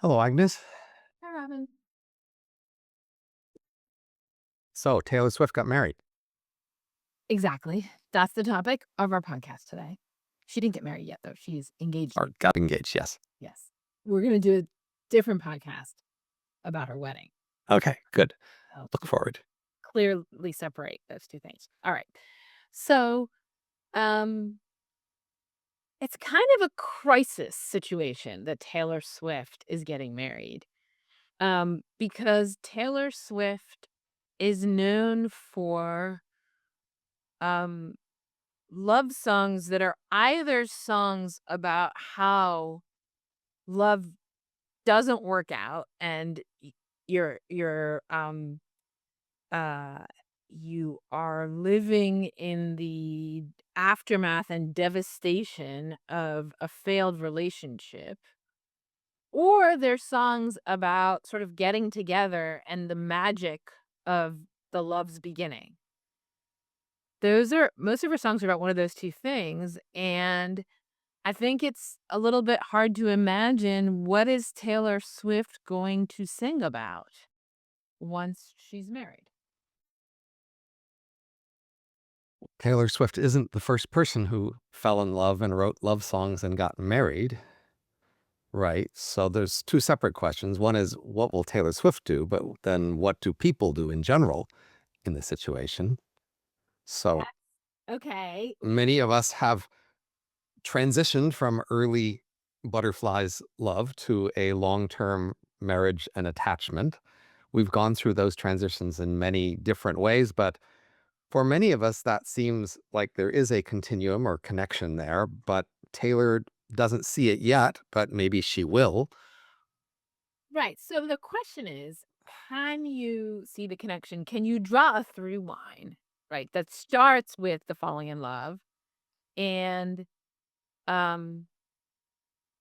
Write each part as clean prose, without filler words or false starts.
Hello, Agnes. Hi, Robin. So Taylor Swift got married Exactly. That's the topic of our podcast today. She didn't get married yet, though. She's engaged. or got engaged. Yes. Yes. We're going to do a different podcast about her wedding. Okay, good. So Look forward. clearly separate those two things. All right. So, um, it's kind of a crisis situation that Taylor Swift is getting married. Because Taylor Swift is known for um love songs that are either songs about how love doesn't work out and you're uh you are living in the aftermath and devastation of a failed relationship, or they're songs about sort of getting together and the magic of the love's beginning. Those are most of her songs are about one of those two things, and I think it's a little bit hard to imagine what is Taylor Swift going to sing about once she's married. Taylor Swift isn't the first person who fell in love and wrote love songs and got married, right? So there's two separate questions. One is what will Taylor Swift do, but then what do people do in general in this situation? So That's okay. many of us have transitioned from early butterflies love to a long-term marriage and attachment. We've gone through those transitions in many different ways, but for many of us, that seems like there is a continuum or connection there, but Taylor doesn't see it yet, but maybe she will. Right. So the question is, can you see the connection? Can you draw a through line, right, that starts with the falling in love and um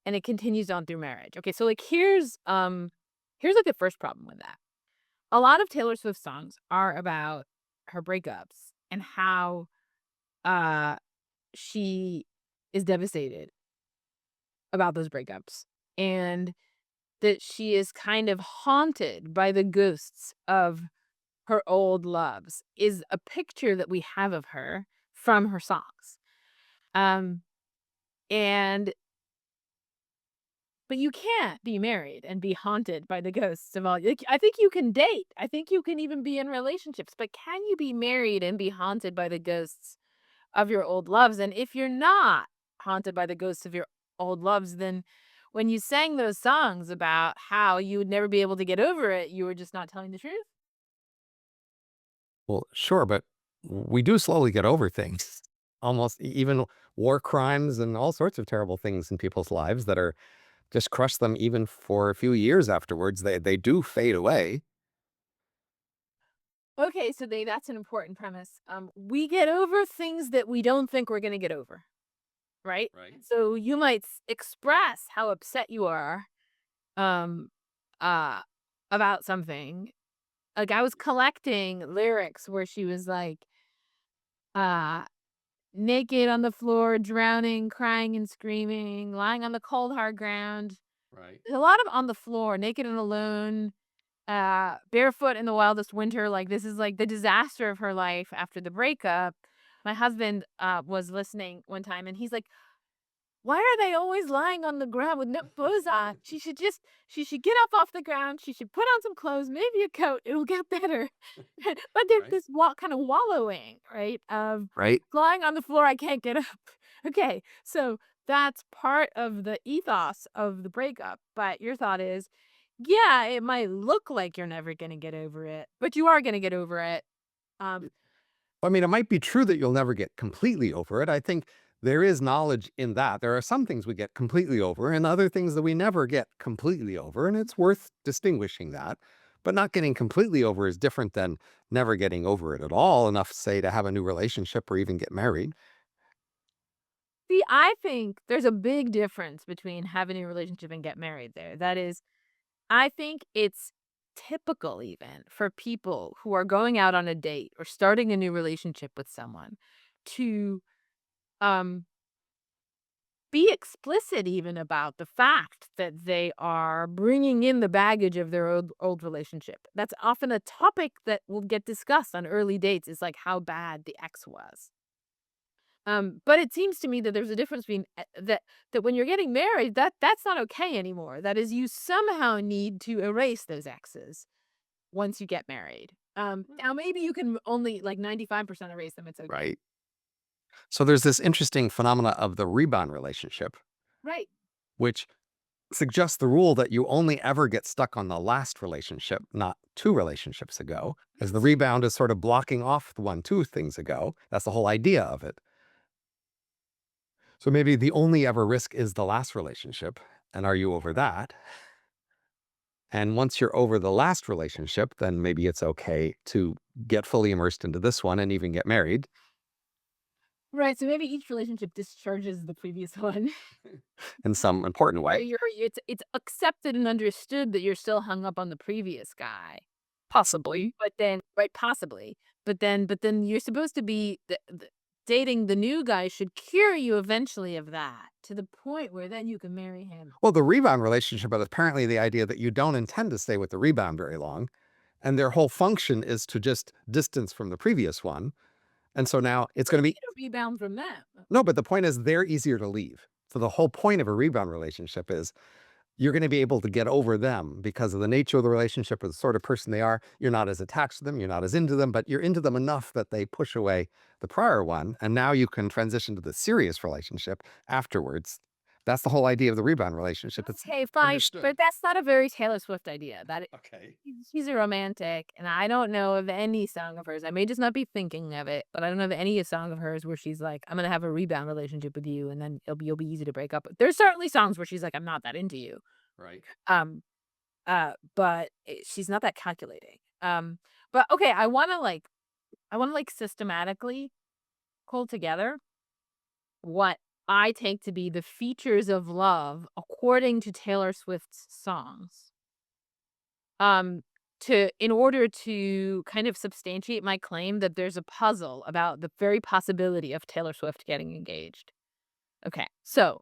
and it continues on through marriage? Okay, so like here's like the first problem with that. A lot of Taylor Swift songs are about her breakups and how uh she is devastated about those breakups, and that she is kind of haunted by the ghosts of her old loves is a picture that we have of her from her songs. Um, and but you can't be married and be haunted by the ghosts of all, like, I think you can date. I think you can even be in relationships, but can you be married and be haunted by the ghosts of your old loves? And if you're not haunted by the ghosts of your old loves, then when you sang those songs about how you would never be able to get over it, you were just not telling the truth. Well, sure, but we do slowly get over things. Almost even war crimes and all sorts of terrible things in people's lives that are just crush them even for a few years afterwards. They do fade away. Okay, so that's an important premise. We get over things that we don't think we're going to get over, right? Right. So you might express how upset you are um uh about something. Like, I was collecting lyrics where she was like uh naked on the floor, drowning, crying and screaming, lying on the cold hard ground. Right. There's a lot of on the floor, naked and alone, barefoot in the wildest winter. Like, this is like the disaster of her life after the breakup. My husband was listening one time and he's like, "Why are they always lying on the ground with no clothes on? She should get up off the ground. She should put on some clothes, maybe a coat. It'll get better." But there's Right. this kind of wallowing, right? Of Right. lying on the floor, I can't get up. Okay, so that's part of the ethos of the breakup. But your thought is, yeah, it might look like you're never gonna get over it, but you are gonna get over it. Um, I mean, it might be true that you'll never get completely over it. I think there is knowledge in that. There are some things we get completely over and other things that we never get completely over. And it's worth distinguishing that. But not getting completely over is different than never getting over it at all, enough, say, to have a new relationship or even get married. See, I think there's a big difference between having a relationship and get married there. That is, I think it's typical even for people who are going out on a date or starting a new relationship with someone to um be explicit even about the fact that they are bringing in the baggage of their old relationship. That's often a topic that will get discussed on early dates, is like how bad the ex was. But it seems to me that there's a difference between that when you're getting married, that's not okay anymore. That is, you somehow need to erase those exes once you get married. Now maybe you can only like 95% erase them. It's okay. Right. So there's this interesting phenomena of the rebound relationship, Right. which suggests the rule that you only ever get stuck on the last relationship, not two relationships ago, as the Yes. rebound is sort of blocking off the one, two things ago. That's the whole idea of it. So maybe the only ever risk is the last relationship. And are you over that? And once you're over the last relationship, then maybe it's okay to get fully immersed into this one and even get married Right. So maybe each relationship discharges the previous one. in some important Or way. it's accepted and understood that you're still hung up on the previous guy. Possibly. But then right, possibly. But then you're supposed to be dating the new guy should cure you eventually of that, to the point where then you can marry him. Well, the rebound relationship is apparently the idea that you don't intend to stay with the rebound very long. And their whole function is to just distance from the previous one. And so now it's You going to be need to rebound from them. no, but the point is they're easier to leave. So the whole point of a rebound relationship is you're going to be able to get over them because of the nature of the relationship or the sort of person they are. You're not as attached to them, you're not as into them, but you're into them enough that they push away the prior one. And now you can transition to the serious relationship afterwards. That's the whole idea of the rebound relationship. It's Okay, fine, but understood. that's not a very Taylor Swift idea. Okay. She's a romantic, and I don't know of any song of hers. I may just not be thinking of it, but I don't know of any song of hers where she's like, "I'm gonna have a rebound relationship with you, and then you'll be easy to break up with." There's certainly songs where she's like, "I'm not that into you." Right. Um, but she's not that calculating. But okay, I wanna systematically pull together what I take to be the features of love according to Taylor Swift's songs. Um, in order to kind of substantiate my claim that there's a puzzle about the very possibility of Taylor Swift getting engaged. Okay, so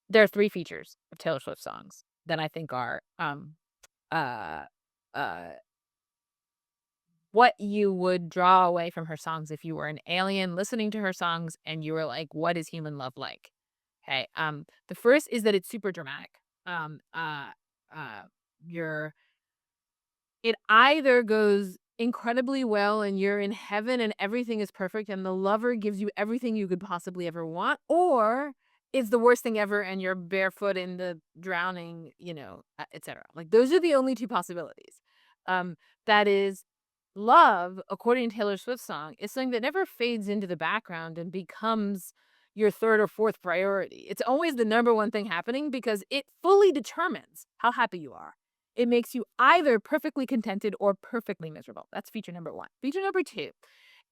there are 3 features of Taylor Swift songs that I think are, uh, uh, what you would draw away from her songs if you were an alien listening to her songs and you were like, "What is human love like?" Okay, the first is that it's super dramatic. Um, uh, uh, you're It either goes incredibly well and you're in heaven and everything is perfect and the lover gives you everything you could possibly ever want, or it's the worst thing ever and you're barefoot in the drowning, etc. Like those are the only 2 possibilities. That is love, according to Taylor Swift's song, is something that never fades into the background and becomes your 3rd or 4th priority. It's always the number 1 thing happening because it fully determines how happy you are. It makes you either perfectly contented or perfectly miserable. That's feature number 1. Feature number 2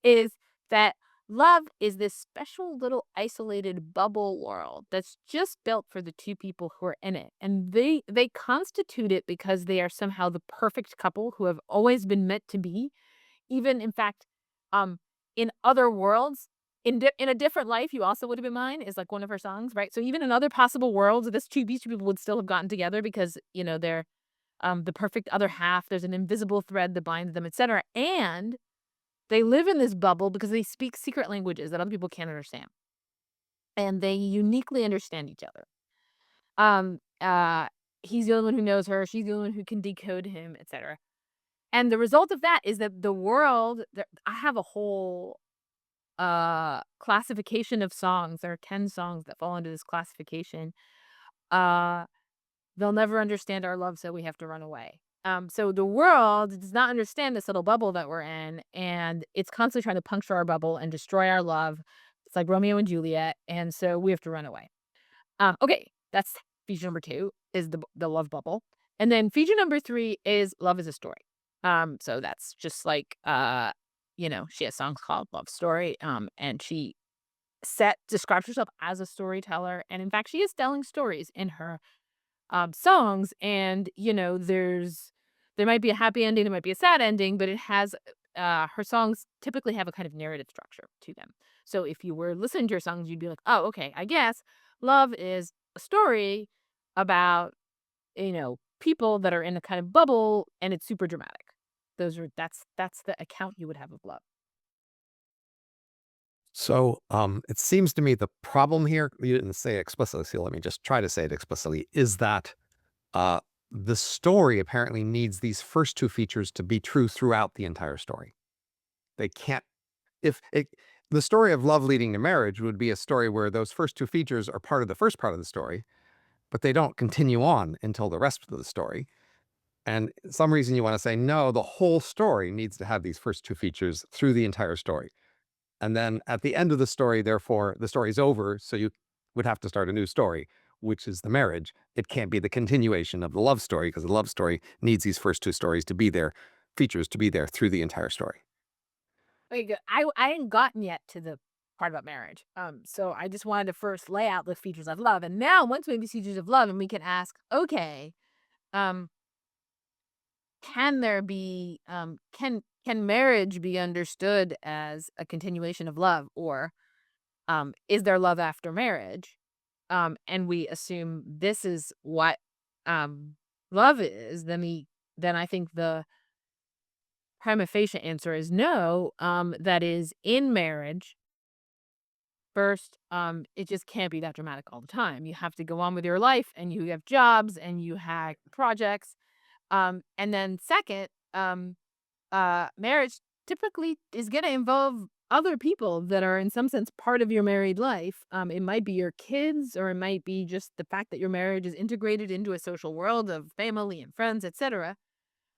is that love is this special little isolated bubble world that's just built for the 2 people who are in it. And they constitute it because they are somehow the perfect couple who have always been meant to be. Even in fact, um, in other worlds, in a different life, you also would have been mine is like one of her songs, right? So even in other possible worlds, these 2 people would still have gotten together because, they're the perfect other half. There's an invisible thread that binds them, etc. And they live in this bubble because they speak secret languages that other people can't understand, and they uniquely understand each other. Um, uh, he's the only one who knows her. She's the only one who can decode him, etc. And the result of that is that the world. I have a whole classification of songs. There are 10 songs that fall into this classification. Uh They'll never understand our love, so we have to run away. So the world does not understand this little bubble that we're in, and it's constantly trying to puncture our bubble and destroy our love. It's like Romeo and Juliet, and so we have to run away. Okay, that's feature number 2 is the love bubble, and then feature number 3 is love is a story. So that's just like she has songs called Love Story, and she set describes herself as a storyteller, and in fact, she is telling stories in her songs, and there might be a happy ending, there might be a sad ending, but it has her songs typically have a kind of narrative structure to them. So if you were listening to her songs, you'd be like, oh, okay, I guess Love is a story about, people that are in a kind of bubble and it's super dramatic. That's the account you would have of love. So it seems to me the problem here, you didn't say it explicitly, so let me just try to say it explicitly, is that uh, the story apparently needs these first two features to be true throughout the entire story. They can't, if it, the story of love leading to marriage would be a story where those first two features are part of the first part of the story, but they don't continue on until the rest of the story. And some reason you want to say, no, the whole story needs to have these first two features through the entire story. And then at the end of the story, therefore, the story's over. So you would have to start a new story, which is the marriage. It can't be the continuation of the love story because the love story needs these first two stories to be there, features to be there through the entire story. Okay, good. I hadn't gotten yet to the part about marriage. So I just wanted to first lay out the features of love. And now once we have these features of love and we can ask, okay, um, can there be can marriage be understood as a continuation of love? Or is there love after marriage? And we assume this is what um love is, then I think the prima facie answer is no. That is in marriage. First, it just can't be that dramatic all the time. You have to go on with your life and you have jobs and you have projects. And then second, marriage typically is going to involve other people that are in some sense part of your married life. It might be your kids, or it might be just the fact that your marriage is integrated into a social world of family and friends, etc.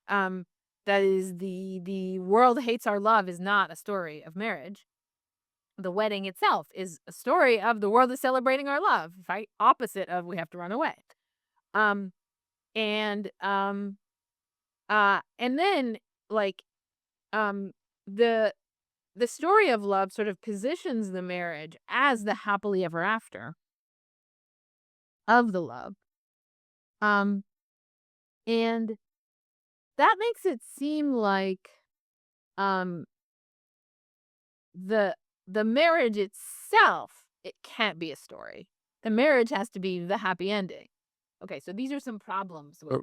Um, that is the world hates our love is not a story of marriage. The wedding itself is a story of the world is celebrating our love, right? Opposite of we have to run away. Um, and and then like um the the story of love sort of positions the marriage as the happily ever after of the love. Um, and that makes it seem like um the the marriage itself, it can't be a story. The marriage has to be the happy ending. Okay, so these are some problems with. But,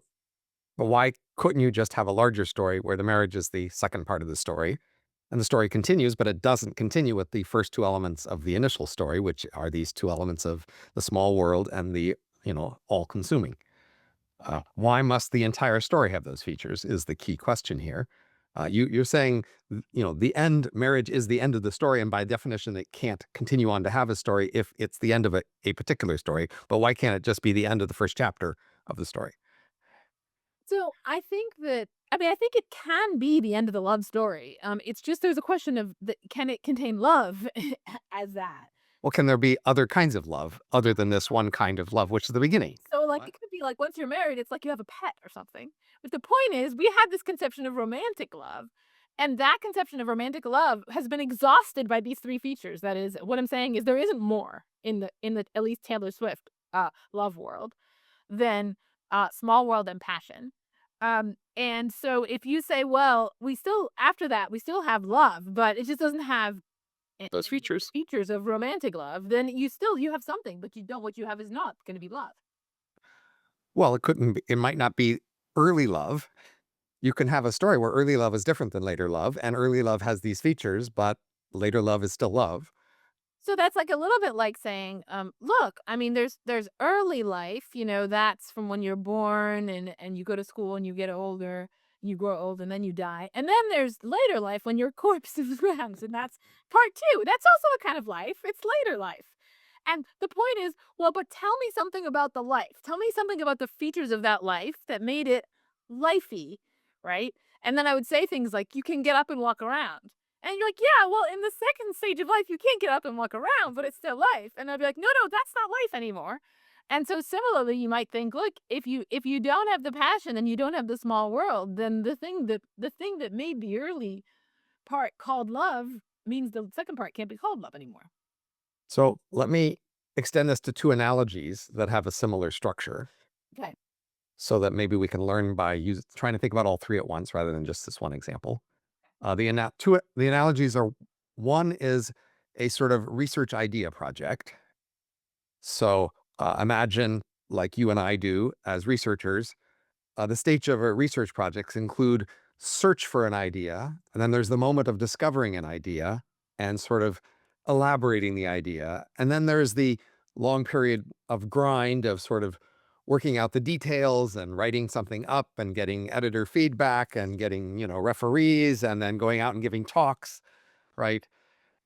but why couldn't you just have a larger story where the marriage is the second part of the story and the story continues, but it doesn't continue with the first two elements of the initial story, which are these two elements of the small world and the, all consuming? Why must the entire story have those features is the key question here. You're saying, the end marriage is the end of the story, and by definition, it can't continue on to have a story if it's the end of a particular story. But why can't it just be the end of the first chapter of the story? So I think that I think it can be the end of the love story. It's just there's a question of can it contain love as that? Well, can there be other kinds of love other than this one kind of love, which is the beginning? So, like, What? it could be like once you're married, it's like you have a pet or something. But the point is, we have this conception of romantic love, and that conception of romantic love has been exhausted by these three features. That is, what I'm saying is there isn't more in the at least Taylor Swift love world than small world and passion. And so if you say, well, we still after that we still have love, but it just doesn't have Those the features. features of romantic love, then you have something, but you don't. What you have is not going to be love. Well, it couldn't be, it might not be early love. You can have a story where early love is different than later love, and early love has these features, but later love is still love. So that's like a little bit like saying, look, I mean, there's early life, that's from when you're born and you go to school and you get older, you grow old and then you die. And then there's later life when your corpse is around, and that's part two. That's also a kind of life. It's later life. And the point is, well, but tell me something about the life. Tell me something about the features of that life that made it lifey, right? And then I would say things like, you can get up and walk around. And you're like, yeah, well, in the second stage of life, you can't get up and walk around, but it's still life. And I'd be like, no, no, that's not life anymore. And so similarly, you might think, look, if you don't have the passion and you don't have the small world, then the thing that made the early part called love means the second part can't be called love anymore. So let me extend this to two analogies that have a similar structure Okay. so that maybe we can learn by trying to think about all three at once rather than just this one example. The analogies are, one is a sort of research idea project, So imagine, like you and I do as researchers, the stage of a research projects include search for an idea, and then there's the moment of discovering an idea and sort of elaborating the idea. And then there's the long period of grind of sort of working out the details and writing something up and getting editor feedback and getting, referees and then going out and giving talks, right?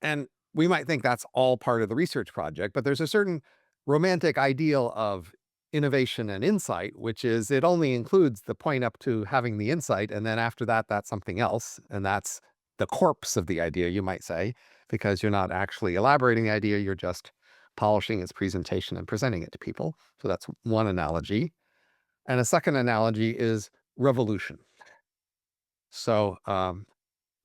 And we might think that's all part of the research project, but there's a certain romantic ideal of innovation and insight, which is it only includes the point up to having the insight. And then after that, that's something else. And that's the corpse of the idea, you might say, because you're not actually elaborating the idea, you're just polishing its presentation and presenting it to people. So that's one analogy. And a second analogy is revolution. So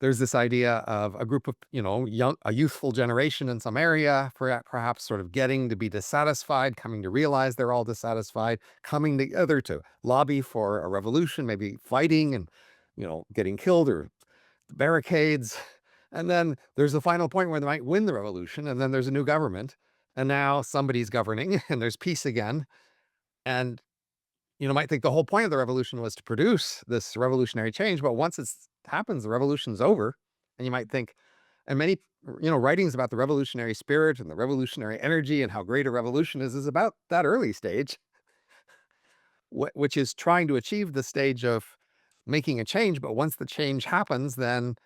there's this idea of a group of, a youthful generation in some area, perhaps sort of getting to be dissatisfied, coming to realize they're all dissatisfied, coming together to lobby for a revolution, maybe fighting and, getting killed or barricades. And then there's the final point where they might win the revolution. And then there's a new government. And now somebody's governing and there's peace again. And might think the whole point of the revolution was to produce this revolutionary change, but once it's happens, the revolution's over. And you might think, and many, writings about the revolutionary spirit and the revolutionary energy and how great a revolution is about that early stage, which is trying to achieve the stage of making a change. But once the change happens, then,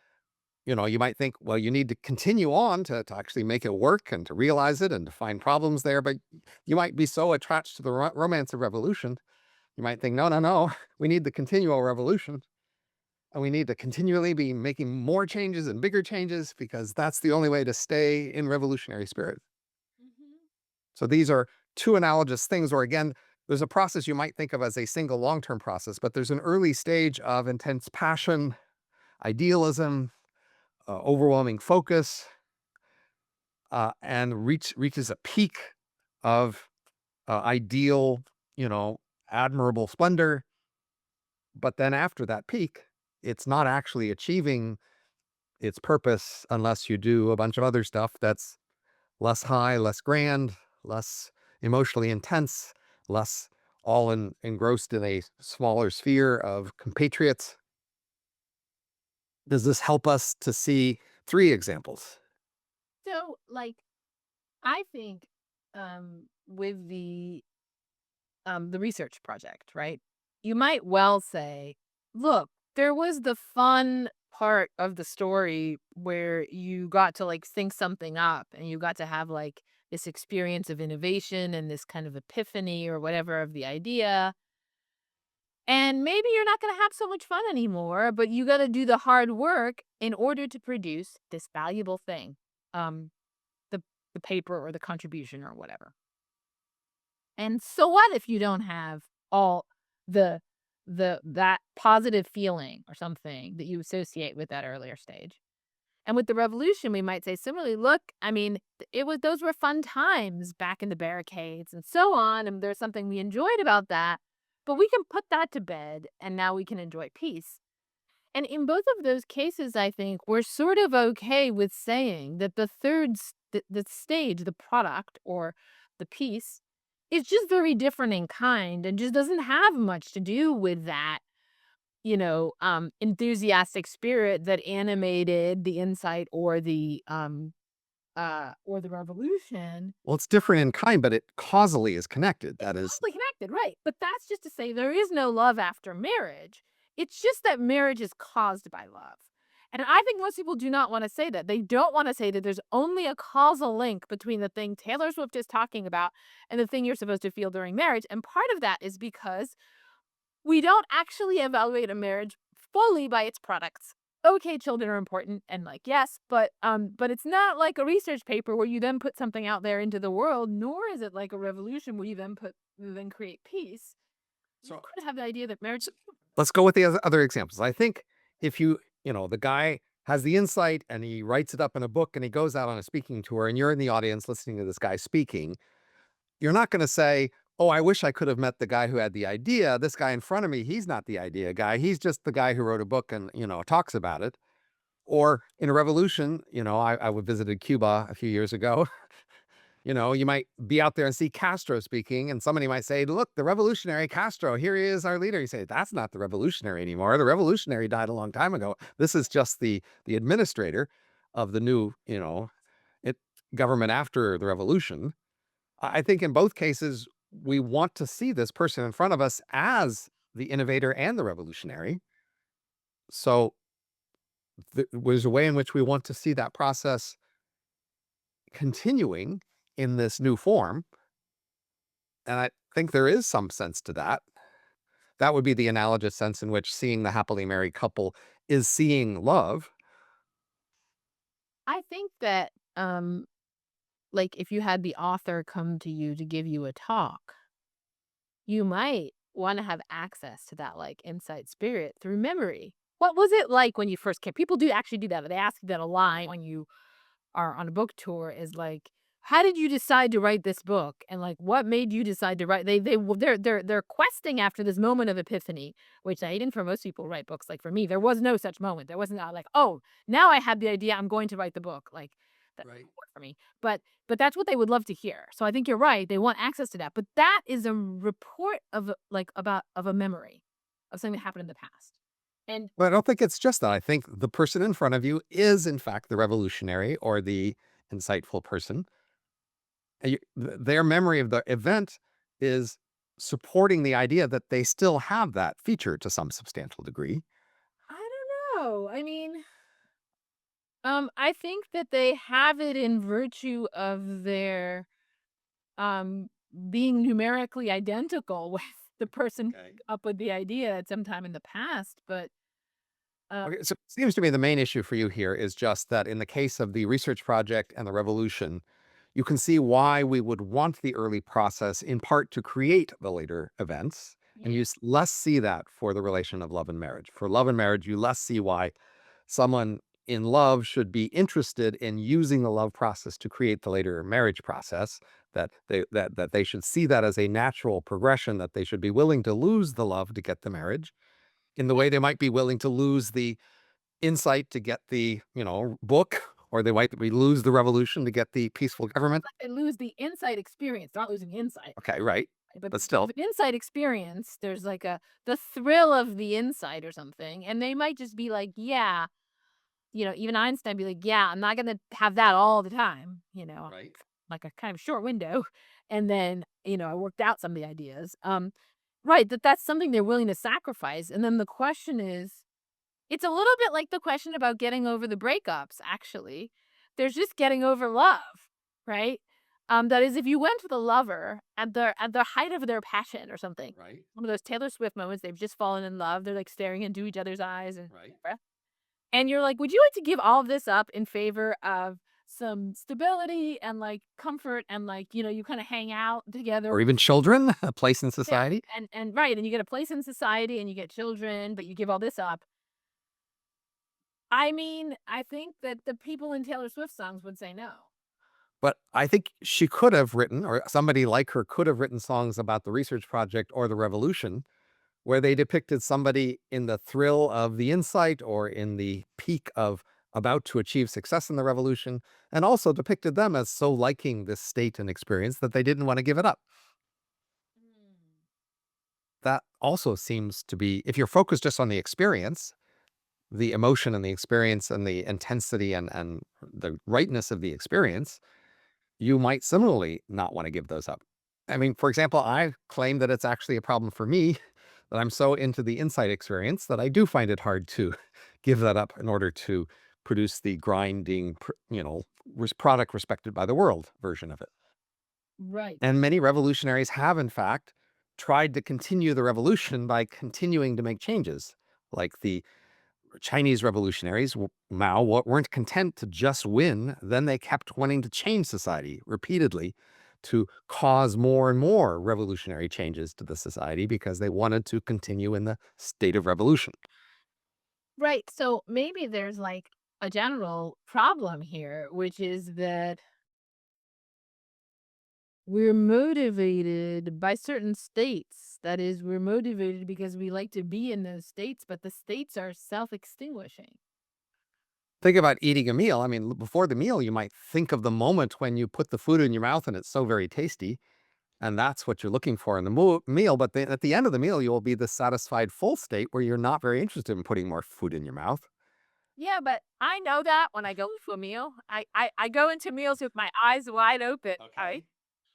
you might think, well, you need to continue on to actually make it work and to realize it and to find problems there. But you might be so attached to the romance of revolution you might think, no, no, no, we need the continual revolution and we need to continually be making more changes and bigger changes because that's the only way to stay in revolutionary spirit. Mhm. So these are two analogous things where, again, there's a process you might think of as a single long term process, but there's an early stage of intense passion, idealism, overwhelming focus, and reaches a peak of ideal, you know, admirable splendor. But then after that peak, it's not actually achieving its purpose unless you do a bunch of other stuff that's less high, less grand, less emotionally intense, less engrossed in a smaller sphere of compatriots. Does this help us to see three examples? So, I think, with the research project, right? You might well say, look, there was the fun part of the story where you got to think something up and you got to have this experience of innovation and this kind of epiphany or whatever of the idea. And maybe you're not going to have so much fun anymore, but you got to do the hard work in order to produce this valuable thing. Um, the the paper or the contribution or whatever. And so what if you don't have all the that positive feeling or something that you associate with that earlier stage? And with the revolution, we might say similarly, look, I mean, it was those were fun times back in the barricades and so on, and there's something we enjoyed about that, but we can put that to bed and now we can enjoy peace. And in both of those cases, I think we're sort of okay with saying that the stage, the product or the piece is just very different in kind and just doesn't have much to do with that, enthusiastic spirit that animated the insight or the revolution. Well, it's different in kind, but it causally is connected. It's That is, closely connected, right, but that's just to say there is no love after marriage. It's just that marriage is caused by love. And I think most people do not wanna say that. They don't wanna say that there's only a causal link between the thing Taylor Swift is talking about and the thing you're supposed to feel during marriage, and part of that is because we don't actually evaluate a marriage fully by its products. Okay, children are important and yes, but it's not like a research paper where you then put something out there into the world, nor is it like a revolution where you then create peace. You so could have the idea that marriage. let's go with the other examples. I think if the guy has the insight and he writes it up in a book and he goes out on a speaking tour and you're in the audience listening to this guy speaking, you're not going to say, oh, I wish I could have met the guy who had the idea. This guy in front of me, he's not the idea guy. He's just the guy who wrote a book and, talks about it. Or in a revolution, I visited Cuba a few years ago You might be out there and see Castro speaking, and somebody might say, "Look, the revolutionary Castro, here he is, our leader." You say, "That's not the revolutionary anymore. The revolutionary died a long time ago. This is just the administrator of the new, it government after the revolution." I think in both cases, we want to see this person in front of us as the innovator and the revolutionary. So there's a way in which we want to see that process continuing in this new form. And I think there is some sense to that. That would be the analogous sense in which seeing the happily married couple is seeing love. I think that, like, if you had the author come to you to give you a talk, you might wanna have access to that, like, inside spirit through memory. What was it like when you first came? People do actually do that. They ask you that a lot when you are on a book tour is like, "How did you decide to write this book?" And, like, "What made you decide to write" they're questing after this moment of epiphany, which I didn't for most people write books. Like, for me, there was no such moment. There wasn't like, "Oh, now I have the idea. I'm going to write the book." Like, that Right. didn't work for me. But that's what they would love to hear. So I think you're right. They want access to that. But that is a report of, like, about of a memory of something that happened in the past. And But I don't think it's just that. I think the person in front of you is, in fact, the revolutionary or the insightful person. And their memory of the event is supporting the idea that they still have that feature to some substantial degree. I don't know. I mean, I think that they have it in virtue of their, um, being numerically identical with the person Okay. up with the idea at some time in the past, but, Okay, so it seems to me the main issue for you here is just that in the case of the research project and the revolution, you can see why we would want the early process in part to create the later events. And yeah. you less see that for the relation of love and marriage. For love and marriage, you less see why someone in love should be interested in using the love process to create the later marriage process. That they should see that as a natural progression. That they should be willing to lose the love to get the marriage, in the way they might be willing to lose the insight to get the, book, or they might we lose the revolution to get the peaceful government. They lose the insight experience, not losing insight, Okay, right. but But with still, an insight experience, there's like the thrill of the insight or something, and they might just be like, "Yeah." Even Einstein be like, "Yeah, I'm not gonna have that all the time," right, like a kind of short window. And then, I worked out some of the ideas. Right, that's something they're willing to sacrifice. And then the question is, it's a little bit like the question about getting over the breakups, actually. There's just getting over love, right? That is, if you went with a lover at the height of their passion or something, right, one of those Taylor Swift moments, they've just fallen in love, they're like staring into each other's eyes and right. and you're like, "Would you like to give all of this up in favor of some stability and, like, comfort and, like, you kinda hang out together?" Or even children, a place in Yeah, society. and right, and you get a place in society and you get children, but you give all this up. I mean, I think that the people in Taylor Swift songs would say no. But I think she could have written, or somebody like her could have written songs about the research project or the revolution, where they depicted somebody in the thrill of the insight or in the peak of about to achieve success in the revolution, and also depicted them as so liking this state and experience that they didn't want to give it up. Mm. That also seems to be, if you're focused just on the experience, the emotion and the experience and the intensity and the rightness of the experience, you might similarly not want to give those up. I mean, for example, I claim that it's actually a problem for me that I'm so into the insight experience that I do find it hard to give that up in order to produce the grinding, product respected by the world version of it. Right. And many revolutionaries have, in fact, tried to continue the revolution by continuing to make changes. Like the Chinese revolutionaries, Mao, weren't content to just win. Then they kept wanting to change society repeatedly to cause more and more revolutionary changes to the society because they wanted to continue in the state of revolution. Right, so maybe there's, like, a general problem here, which is that we're motivated by certain states. That is, we're motivated because we like to be in those states, but the states are self-extinguishing. Think about eating a meal. I mean, before the meal, you might think of the moment when you put the food in your mouth and it's so very tasty. And that's what you're looking for in the meal. But then at the end of the meal, you will be the satisfied full state where you're not very interested in putting more food in your mouth. Yeah, but I know that when I go to a meal, I go into meals with my eyes wide open, Okay.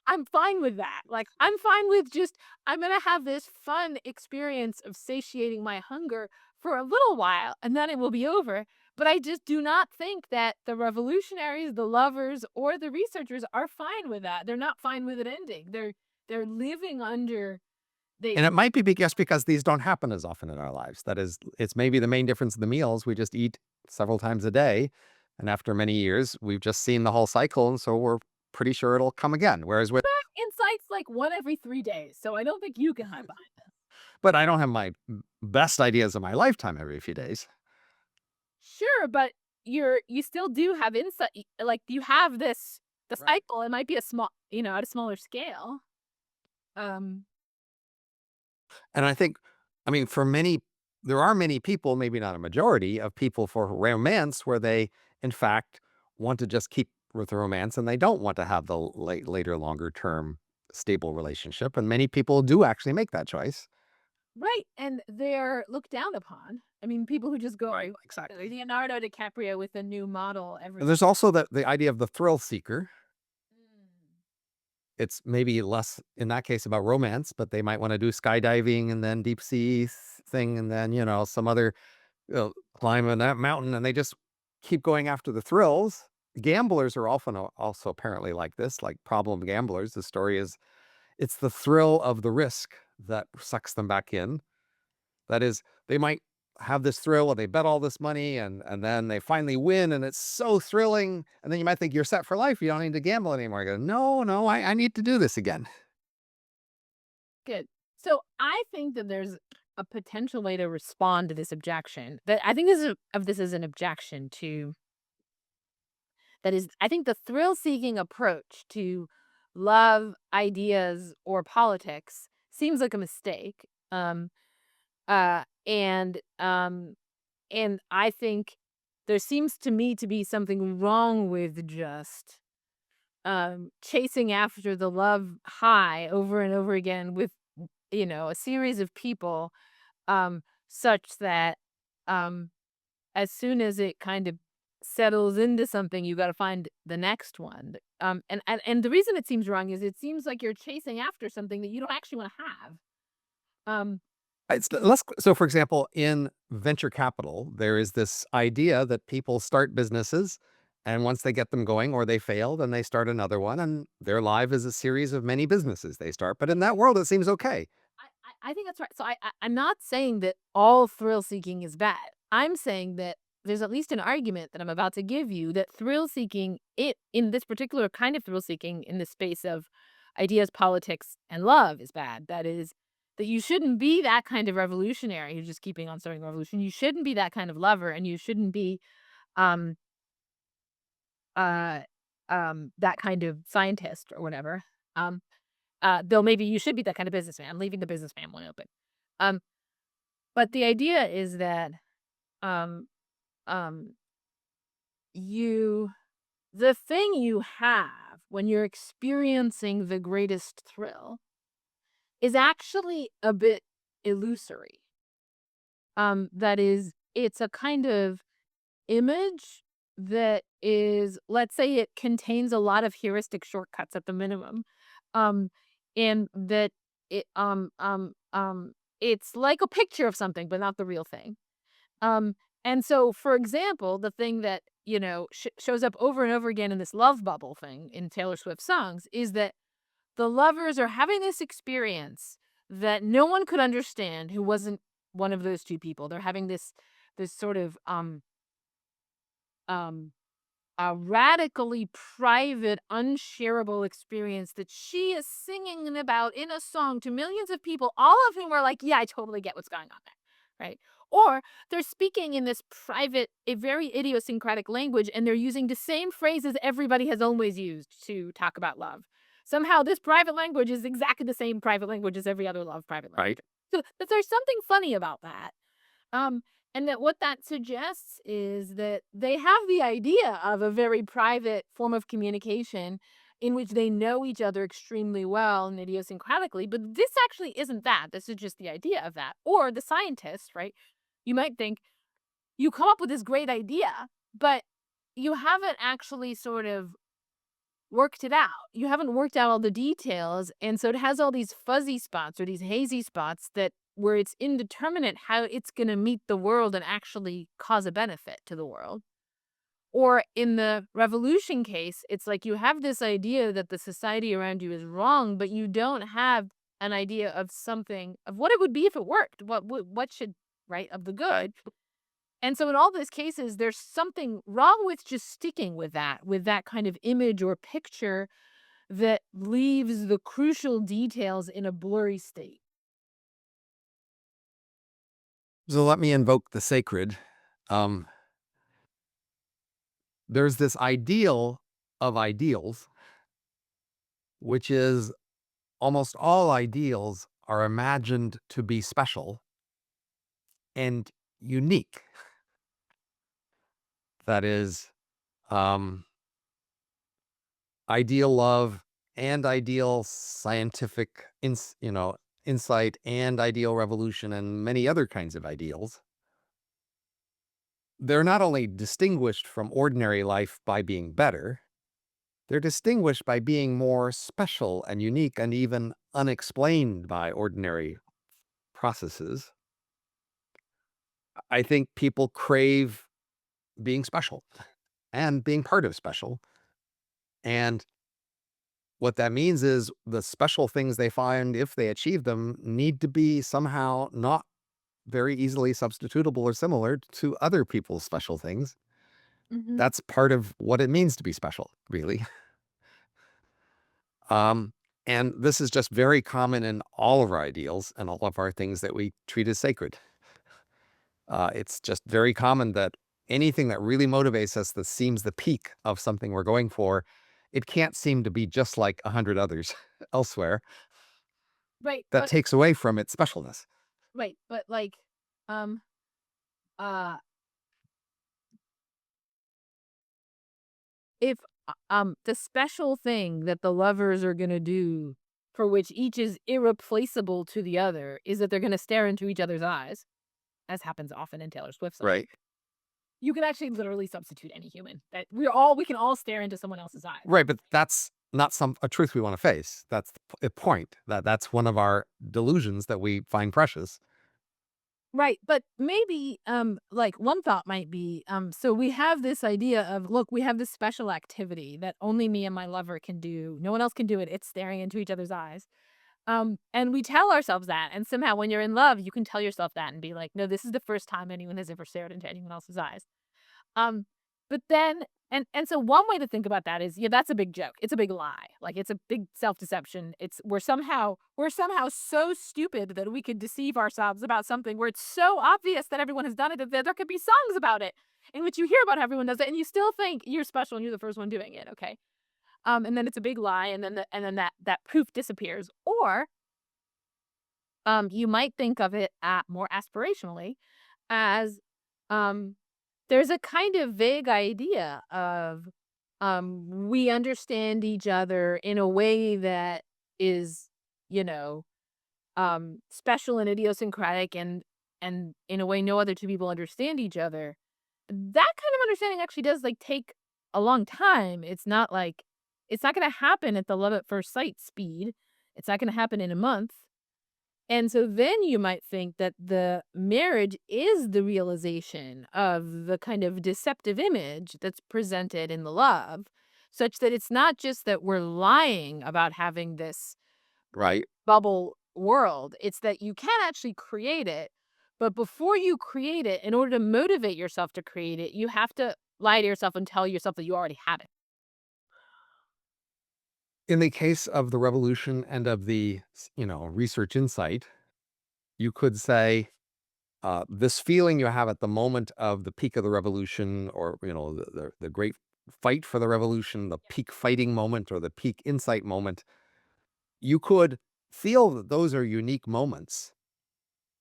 I'm fine with that. Like, I'm fine with just I'm gonna have this fun experience of satiating my hunger for a little while, and then it will be over. But I just do not think that the revolutionaries, the lovers, or the researchers are fine with that. They're not fine with it ending. They're living under they And it might be just because these don't happen as often in our lives. That is, it's maybe the main difference in the meals. We just eat several times a day. And after many years, we've just seen the whole cycle. And so we're pretty sure it'll come again. Whereas with, insights like one every 3 days. So I don't think you can hide behind. but I don't have my best ideas of my lifetime every few days. Sure, but you still do have insight. Like you have this the Right. cycle. It might be a small, at a smaller scale. Um, And I think, I mean, for many, there are many people, maybe not a majority of people for romance where they, in fact, want to just keep with romance and they don't want to have the later, longer term stable relationship. And many people do actually make that choice. right, and they're looked down upon. I mean, people who just Right. go Exactly. Leonardo DiCaprio with a new model And every. there's also the idea of the thrill seeker. Mm. It's maybe less in that case about romance, but they might want to do skydiving and then deep sea thing and then, some other climbing that mountain, and they just keep going after the thrills. Gamblers are often also apparently like this, like problem gamblers. The story is it's the thrill of the risk that sucks them back in. That is, they might have this thrill and they bet all this money and then they finally win and it's so thrilling. And then you might think you're set for life. You don't need to gamble anymore. You go, no, no, I need to do this again. Good. So I think that there's a potential way to respond to this objection. That I think this is an objection to that is I think the thrill-seeking approach to love, ideas, or politics seems like a mistake. Uh, and, um, and I think there seems to me to be something wrong with just, chasing after the love high over and over again with, a series of people, such that, um as soon as it kind of settles into something, you gotta find the next one. And the reason it seems wrong is it seems like you're chasing after something that you don't actually wanna have. Um, It's less so, for example, in venture capital, there is this idea that people start businesses, and once they get them going or they fail, then they start another one, and their life is a series of many businesses they start. But in that world, it seems okay. I think that's right. So I'm not saying that all thrill seeking is bad. I'm saying that there's at least an argument that I'm about to give you that thrill seeking it in this particular kind of thrill seeking in the space of ideas, politics, and love is bad. That is that you shouldn't be that kind of revolutionary who's just keeping on starting a revolution. You shouldn't be that kind of lover, and you shouldn't be um uh that kind of scientist or whatever. Um though maybe you should be that kind of businessman. I'm leaving the businessman one open. Um But the idea is that, um, um, you the thing you have when you're experiencing the greatest thrill is actually a bit illusory. That is, it's a kind of image that is, let's say it contains a lot of heuristic shortcuts at the minimum. Um, and that it, it's like a picture of something, but not the real thing. Um, and so, for example, the thing that, shows up over and over again in this love bubble thing in Taylor Swift songs is that the lovers are having this experience that no one could understand who wasn't one of those two people. They're having this sort of um a radically private, unshareable experience that she is singing about in a song to millions of people, all of whom are like, yeah, I totally get what's going on there. Right. Or they're speaking in this private, a very idiosyncratic language, and they're using the same phrases everybody has always used to talk about love. Somehow, this private language is exactly the same private language as every other love private language. Right. So there's something funny about that. Um, And that what that suggests is that they have the idea of a very private form of communication in which they know each other extremely well and idiosyncratically, but this actually isn't that. This is just the idea of that. Or the scientist, right? You might think you come up with this great idea, but you haven't actually sort of worked it out. You haven't worked out all the details, and so it has all these fuzzy spots or these hazy spots that where it's indeterminate how it's gonna meet the world and actually cause a benefit to the world. Or in the revolution case, it's like you have this idea that the society around you is wrong, but you don't have an idea of something of what it would be if it worked. What should right of the good. And so in all these cases, there's something wrong with just sticking with that kind of image or picture that leaves the crucial details in a blurry state. So let me invoke the sacred. Um, there's this ideal of ideals, which is almost all ideals are imagined to be special and unique. That is, um, ideal love and ideal scientific insight and ideal revolution and many other kinds of ideals. They're not only distinguished from ordinary life by being better, they're distinguished by being more special and unique and even unexplained by ordinary processes. I think people crave being special and being part of special. And what that means is the special things they find, if they achieve them, need to be somehow not very easily substitutable or similar to other people's special things. Mhm. That's part of what it means to be special, really. Um, and this is just very common in all of our ideals and all of our things that we treat as sacred. It's just very common that anything that really motivates us, that seems the peak of something we're going for, it can't seem to be just like a hundred others elsewhere. Right, That takes away from its specialness. but like, um, uh, if the special thing that the lovers are gonna do, for which each is irreplaceable to the other, is that they're gonna stare into each other's eyes, as happens often in Taylor Swift songs. Right. You can actually literally substitute any human. That we can all stare into someone else's eyes. Right. But that's not a truth we want to face. That's the point. That's one of our delusions that we find precious. Right, but maybe, like, one thought might be, so we have this idea of, look, we have this special activity that only me and my lover can do. No one else can do it. It's staring into each other's eyes. And we tell ourselves that, and somehow when you're in love, you can tell yourself that and be like, "No, this is the first time anyone has ever stared into anyone else's eyes." Um, but then and so one way to think about that is, yeah, that's a big joke. It's a big lie. Like, it's a big self-deception. It's we're somehow so stupid that we could deceive ourselves about something where it's so obvious that everyone has done it, that there could be songs about it in which you hear about how everyone does it, and you still think you're special and you're the first one doing it, okay? And then it's a big lie, and then that proof disappears. Or, you might think of it more aspirationally as, um, there's a kind of vague idea of, we understand each other in a way that is, you know, special and idiosyncratic and in a way no other two people understand each other. That kind of understanding actually does, like, take a long time. It's not gonna happen at the love at first sight speed. It's not gonna happen in a month. And so then you might think that the marriage is the realization of the kind of deceptive image that's presented in the love, such that it's not just that we're lying about having this Right. bubble world, it's that you can actually create it. But before you create it, in order to motivate yourself to create it, you have to lie to yourself and tell yourself that you already have it. In the case of the revolution and of the, research insight, you could say this feeling you have at the moment of the peak of the revolution, or the great fight for the revolution, the peak fighting moment or the peak insight moment, you could feel that those are unique moments,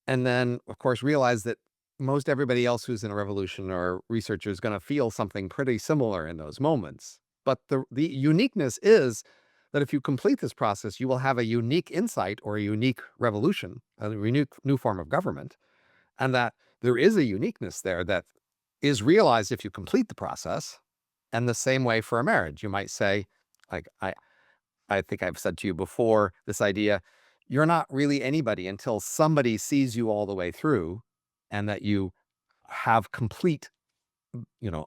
and then of course realize that most everybody else who's in a revolution or researcher is going to feel something pretty similar in those moments. But the uniqueness is that if you complete this process, you will have a unique insight or a unique revolution, a unique new form of government, and that there is a uniqueness there that is realized if you complete the process. And the same way for a marriage, you might say, like I think I've said to you before, this idea, you're not really anybody until somebody sees you all the way through and that you have complete,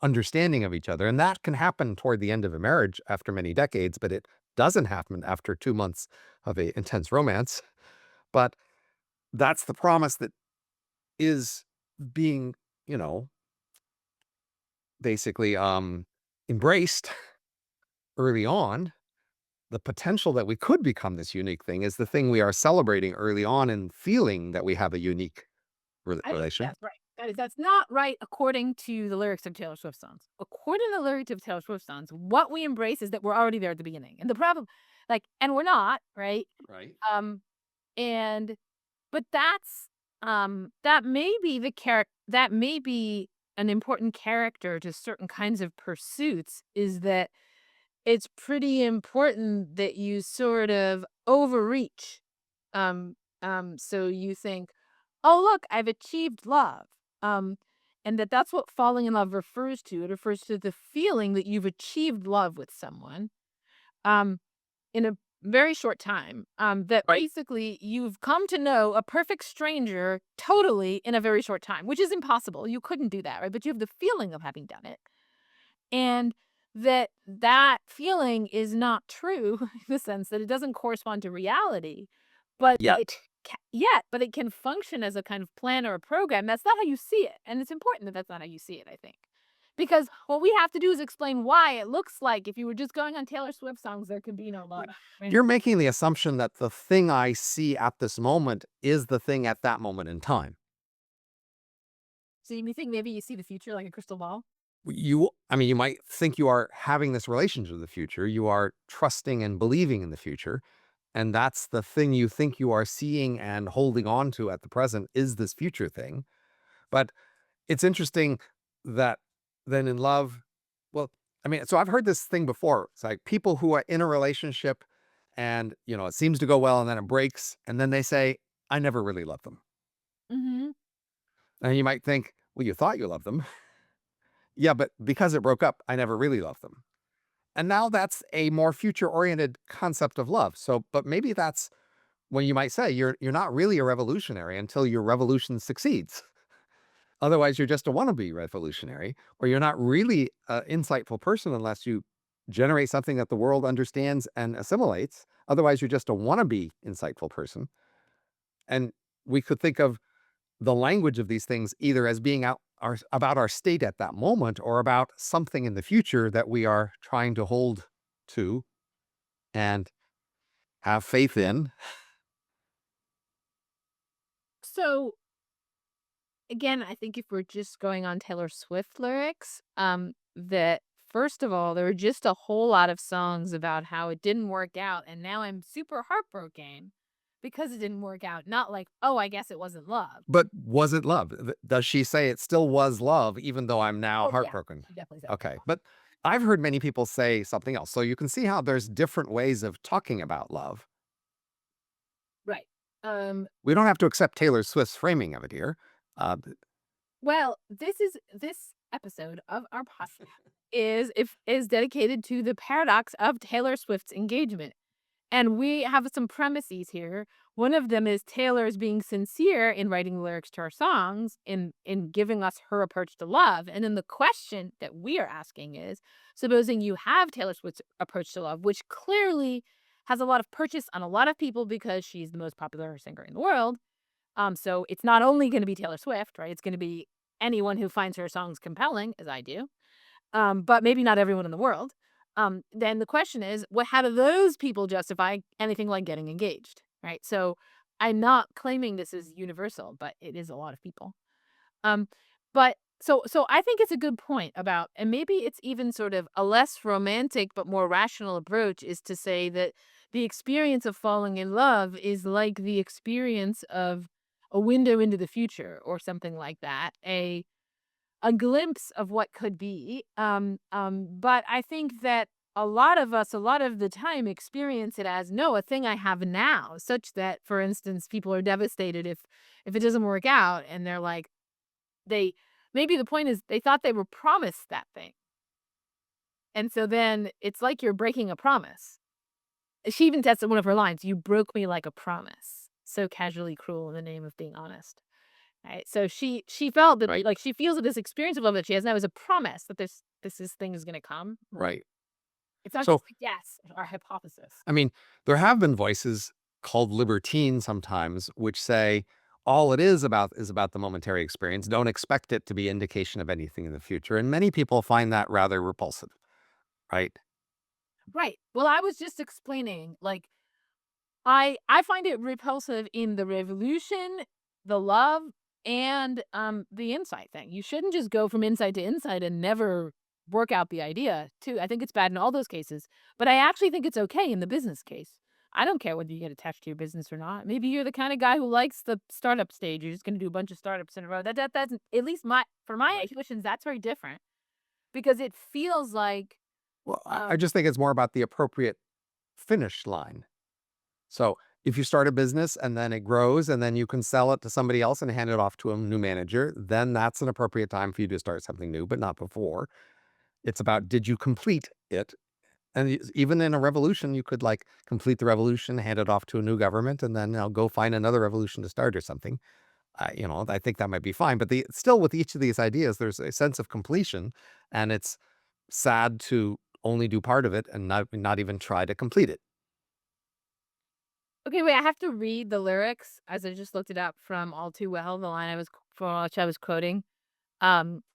understanding of each other. And that can happen toward the end of a marriage after many decades, but it doesn't happen after 2 months of a intense romance. But that's the promise that is being, you know, basically embraced early on. The potential that we could become this unique thing is the thing we are celebrating early on and feeling that we have a unique I don't think relation. that's right. That's not right according to the lyrics of Taylor Swift songs. According to the lyrics of Taylor Swift songs, what we embrace is that we're already there at the beginning. And the problem, and we're not, right? Right. Um, and but that may be that may be an important character to certain kinds of pursuits, is that it's pretty important that you sort of overreach. So you think, "Oh, look, I've achieved love." Um, and that's what falling in love refers to. It refers to the feeling that you've achieved love with someone, um, in a very short time. That Right. basically you've come to know a perfect stranger totally in a very short time, which is impossible. You couldn't do that, right? But you have the feeling of having done it. And that feeling is not true in the sense that it doesn't correspond to reality, but it Yet. but it can function as a kind of plan or a program. That's not how you see it, and it's important that that's not how you see it, I think. Because what we have to do is explain why it looks like if you were just going on Taylor Swift songs, there could be no love. Right. You're making the assumption that the thing I see at this moment is the thing at that moment in time. So you think maybe you see the future like a crystal ball? I mean, you might think you are having this relationship with the future. You are trusting and believing in the future. And that's the thing you think you are seeing and holding on to at the present is this future thing. But it's interesting that then in love, well, I mean, so I've heard this thing before. It's like people who are in a relationship and, it seems to go well and then it breaks. And then they say, I never really loved them. Mhm. And you might think, well, you thought you loved them. Yeah, but because it broke up, I never really loved them. And now that's a more future oriented concept of love. So, but maybe that's when you might say you're not really a revolutionary until your revolution succeeds. Otherwise, you're just a wannabe revolutionary, or you're not really an insightful person unless you generate something that the world understands and assimilates. Otherwise, you're just a wannabe insightful person. And we could think of the language of these things either as being about our state at that moment or about something in the future that we are trying to hold to and have faith in. So again, I think if we're just going on Taylor Swift lyrics, that first of all, there are just a whole lot of songs about how it didn't work out, and now I'm super heartbroken because it didn't work out. Not like, oh, I guess it wasn't love. But was it love? Does she say it still was love, even though I'm now Oh yeah, heartbroken? she definitely said it was Okay. love. But I've heard many people say something else. So you can see how there's different ways of talking about love. Right. Um. We don't have to accept Taylor Swift's framing of it here. Uh, Well, this episode of our podcast is dedicated to the paradox of Taylor Swift's engagement. And we have some premises here. One of them is Taylor is being sincere in writing the lyrics to our songs, in giving us her approach to love. And then the question that we are asking is, supposing you have Taylor Swift's approach to love, which clearly has a lot of purchase on a lot of people because she's the most popular singer in the world. So it's not only going to be Taylor Swift, right? It's going to be anyone who finds her songs compelling, as I do, but maybe not everyone in the world. Then the question is, how do those people justify anything like getting engaged, right? So I'm not claiming this is universal, but it is a lot of people. Um, but so I think it's a good point about, and maybe it's even sort of a less romantic but more rational approach is to say that the experience of falling in love is like the experience of a window into the future or something like that, a glimpse of what could be. But I think that a lot of us, a lot of the time, experience it as no, a thing I have now, such that, for instance, people are devastated if it doesn't work out, and they're like they maybe the point is they thought they were promised that thing, and so then it's like you're breaking a promise. She even says in one of her lines, "You broke me like a promise, so casually cruel in the name of being honest." Right? So she felt that Right. like she feels that this experience of love that she has now is a promise that this thing is gonna come. Right. It's not So, just a guess or hypothesis. I mean, there have been voices called libertine sometimes, which say all it is about the momentary experience. Don't expect it to be indication of anything in the future. And many people find that rather repulsive, right? Right. Well, I was just explaining, like, I find it repulsive in the revolution, the love, and, the insight thing. You shouldn't just go from insight to insight and never work out the idea, too. I think it's bad in all those cases, but I actually think it's okay in the business case. I don't care whether you get attached to your business or not. Maybe you're the kind of guy who likes the startup stage. You're just gonna do a bunch of startups in a row. That's at least my Right. intuitions, that's very different because it feels like, Well, I um just think it's more about the appropriate finish line. So if you start a business and then it grows and then you can sell it to somebody else and hand it off to a new manager, then that's an appropriate time for you to start something new, but not before. It's about did you complete it? And even in a revolution, you could like complete the revolution, hand it off to a new government, and then go find another revolution to start or something. I think that might be fine. But still, with each of these ideas, there's a sense of completion, and it's sad to only do part of it and not even try to complete it. Okay, wait, I have to read the lyrics as I just looked it up from All Too Well, the line from which I was quoting.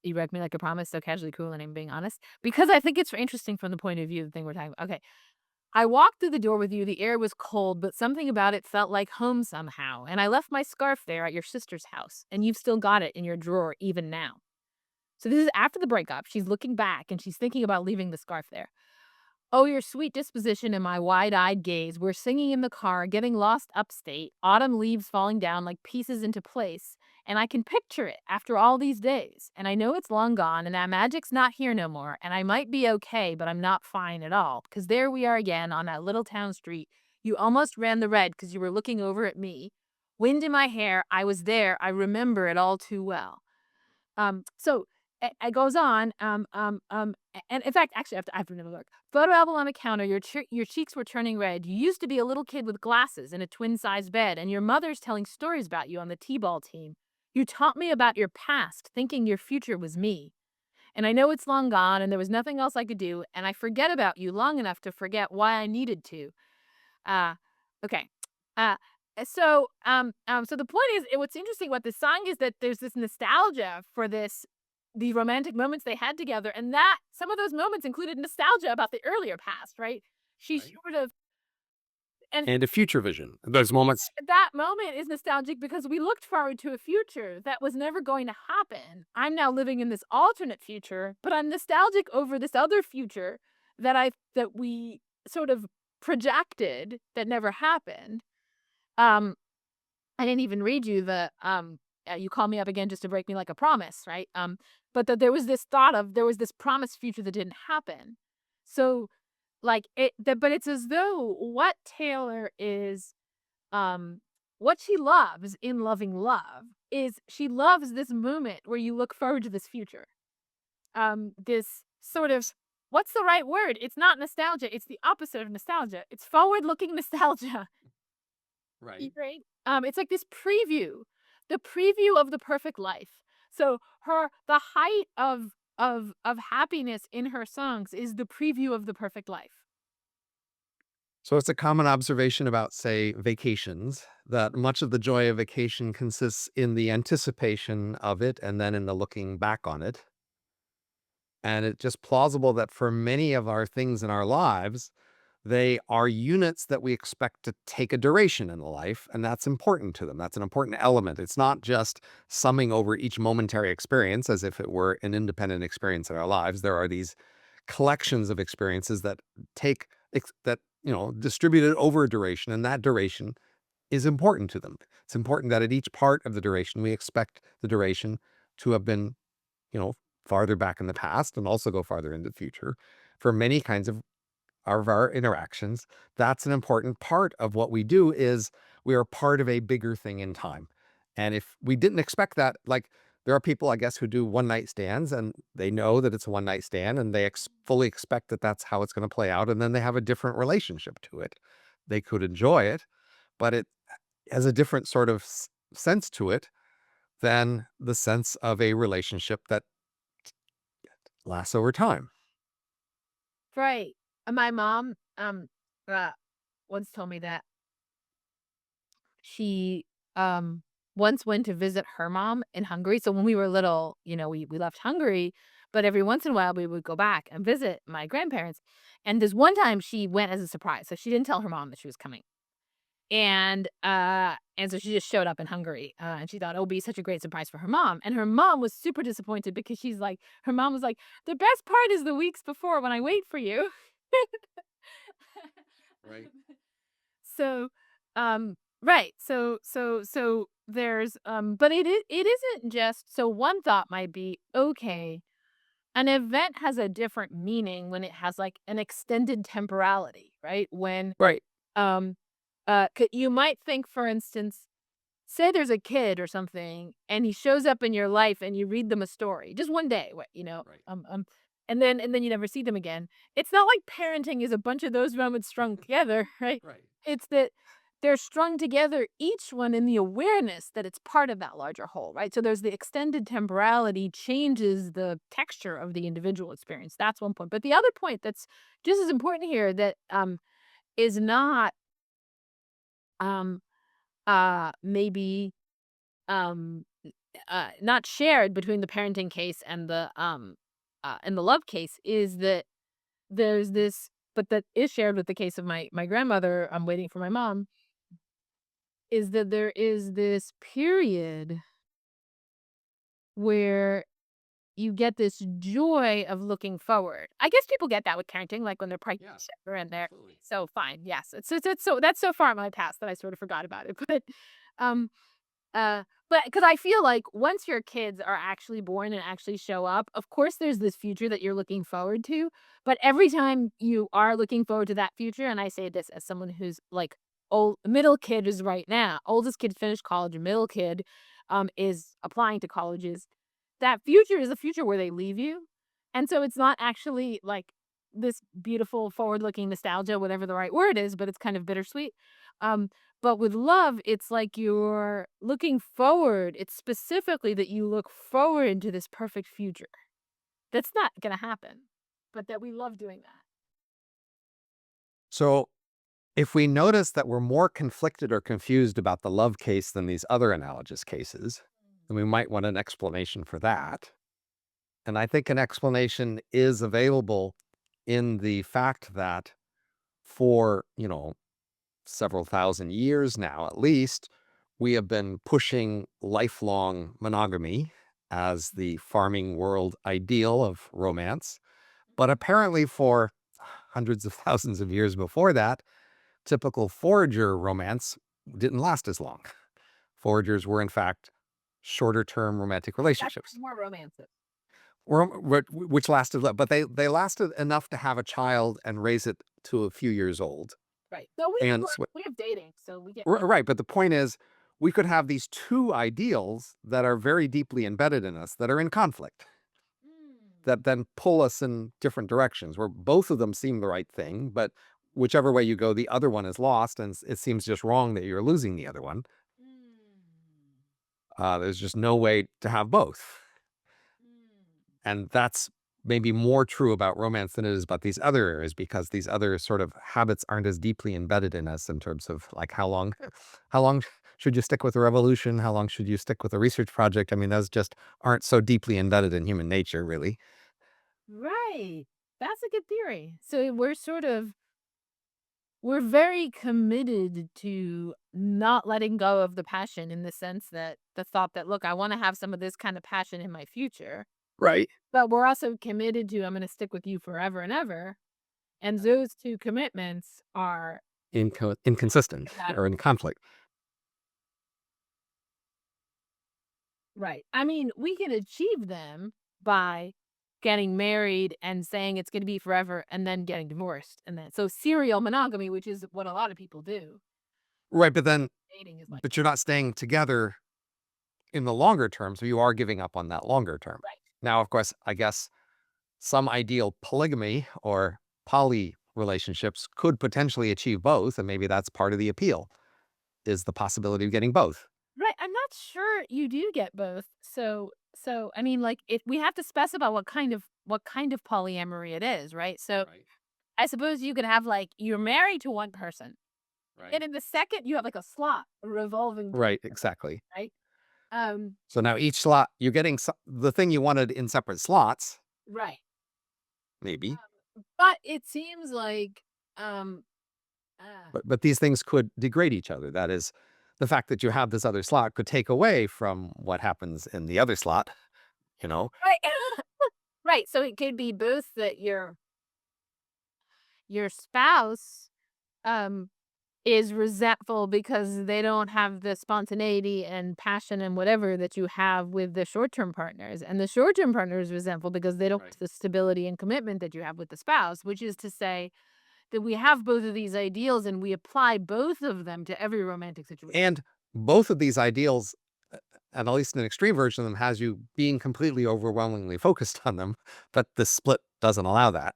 "You wrecked me like a promise, so casually cruel, and I'm being honest." Because I think it's interesting from the point of view of the thing we're talking about. Okay. "I walked through the door with you, the air was cold, but something about it felt like home somehow. And I left my scarf there at your sister's house, and you've still got it in your drawer even now." So this is after the breakup. She's looking back and she's thinking about leaving the scarf there. "Oh, your sweet disposition and my wide-eyed gaze. We're singing in the car, getting lost upstate, autumn leaves falling down like pieces into place, and I can picture it after all these days. And I know it's long gone, and that magic's not here no more, and I might be okay, but I'm not fine at all. Because there we are again on that little town street. You almost ran the red because you were looking over at me. Wind in my hair. I was there. I remember it all too well." So it goes on, and in fact, actually, I have to look. "Photo album on the counter. Your cheeks were turning red. You used to be a little kid with glasses in a twin-size bed, and your mother's telling stories about you on the t-ball team. You taught me about your past, thinking your future was me. And I know it's long gone, and there was nothing else I could do, and I forget about you long enough to forget why I needed to. Uh, okay. Uh, so the point is, what's interesting about this song is that there's this nostalgia for the romantic moments they had together, and that some of those moments included nostalgia about the earlier past, right? She Right. sort of and And a future vision. Those moments. that moment is nostalgic because we looked forward to a future that was never going to happen. I'm now living in this alternate future, but I'm nostalgic over this other future that we sort of projected that never happened. Um, I didn't even read you you call me up again just to break me like a promise, right? But that there was this promised future that didn't happen. So like but it's as though um, what she loves in loving love is she loves this moment where you look forward to this future. This sort of what's the right word? It's not nostalgia. It's the opposite of nostalgia. It's forward looking nostalgia. Right. Right? It's like this preview, the preview of the perfect life. So the height of happiness in her songs is the preview of the perfect life. So it's a common observation about, say, vacations, that much of the joy of vacation consists in the anticipation of it and then in the looking back on it. And it's just plausible that for many of our things in our lives, they are units that we expect to take a duration in the life, and that's important to them. That's an important element. It's not just summing over each momentary experience as if it were an independent experience in our lives. There are these collections of experiences that take that distributed over a duration, and that duration is important to them. It's important that at each part of the duration, we expect the duration to have been, you know, farther back in the past and also go farther into the future for many kinds of our interactions. That's an important part of what we do is we are part of a bigger thing in time. And if we didn't expect that, like there are people, I guess, who do one night stands and they know that it's a one night stand and they fully expect that that's how it's going to play out. And then they have a different relationship to it. They could enjoy it, but it has a different sort of sense to it than the sense of a relationship that lasts over time. Right. My mom, uh, once told me that she, once went to visit her mom in Hungary. So when we were little, we left Hungary, but every once in a while we would go back and visit my grandparents. And this one time she went as a surprise. So she didn't tell her mom that she was coming. And so she just showed up in Hungary, and she thought it would be such a great surprise for her mom. And her mom was super disappointed because her mom was like, the best part is the weeks before when I wait for you. Right. So, right. So there's, but it isn't just, so one thought might be, okay, an event has a different meaning when it has like an extended temporality, right? When, Right. um, you might think, for instance, say there's a kid or something and he shows up in your life and you read them a story just one day, Right. and then you never see them again. It's not like parenting is a bunch of those moments strung together, right? Right. It's that they're strung together, each one in the awareness that it's part of that larger whole, right? So there's the extended temporality changes the texture of the individual experience. That's one point. But the other point that's just as important here, that is not um maybe um not shared between the parenting case and the love case, is that there's this, but that is shared with the case of my grandmother. I'm waiting for my mom. Is that there is this period where you get this joy of looking forward. I guess people get that with parenting, like when they're pregnant Yeah, and they're absolutely. so fine. Yes, it's so that's so far in my past that I sort of forgot about it. Um, but because I feel like once your kids are actually born and actually show up, of course, there's this future that you're looking forward to. But every time you are looking forward to that future, and I say this as someone who's like old, middle kid is right now, oldest kid finished college, middle kid, is applying to colleges. That future is a future where they leave you, and so it's not actually like this beautiful forward-looking nostalgia, whatever the right word is, but it's kind of bittersweet. Um, but with love, it's like you're looking forward. It's specifically that you look forward into this perfect future. That's not gonna happen, but that we love doing that. So if we notice that we're more conflicted or confused about the love case than these other analogous cases, then we might want an explanation for that. And I think an explanation is available in the fact that for, several thousand years now, at least, we have been pushing lifelong monogamy as the farming world ideal of romance. But apparently, for hundreds of thousands of years before that, typical forager romance didn't last as long. Foragers were, in fact, shorter term romantic That's relationships, more romantic. which lasted, but they lasted enough to have a child and raise it to a few years old. Right. No, And we have dating, so we get right. But the point is, we could have these two ideals that are very deeply embedded in us that are in conflict, Mm, that then pull us in different directions where both of them seem the right thing, but whichever way you go, the other one is lost. And it seems just wrong that you're losing the other one. mm, There's just no way to have both. mm. And that's maybe more true about romance than it is about these other areas because these other sort of habits aren't as deeply embedded in us in terms of like how long should you stick with a revolution? How long should you stick with a research project? I mean, those just aren't so deeply embedded in human nature, really. Right. That's a good theory. So we're very committed to not letting go of the passion, in the sense that the thought that, look, I want to have some of this kind of passion in my future, Right. but we're also committed to, I'm going to stick with you forever and ever. And those two commitments are Inconsistent or compatible. in conflict. Right. I mean, we can achieve them by getting married and saying it's gonna be forever and then getting divorced, and then so serial monogamy, which is what a lot of people do. Right, but then Dating is like but you're not staying together in the longer term, so you are giving up on that longer term. right. Now, of course, I guess some ideal polygamy or poly relationships could potentially achieve both, and maybe that's part of the appeal, is the possibility of getting both. Right, I'm not sure you do get both. So I mean, like, if we have to specify what kind of polyamory it is, right? So, Right, I suppose you could have, like, you're married to one person, right. and in the second, you have, like, a slot, a revolving door, Right, exactly. right? Um, So now each slot, you're getting the thing you wanted in separate slots, right. maybe, But it seems like, um, uh, but these things could degrade each other. That is, the fact that you have this other slot could take away from what happens in the other slot, you know? right, right, so it could be both that your spouse, um is resentful because they don't have the spontaneity and passion and whatever that you have with the short-term partners, and the short-term partner is resentful because they don't Right. have the stability and commitment that you have with the spouse, which is to say that we have both of these ideals and we apply both of them to every romantic situation. And both of these ideals, and at least an extreme version of them, has you being completely overwhelmingly focused on them, but the split doesn't allow that.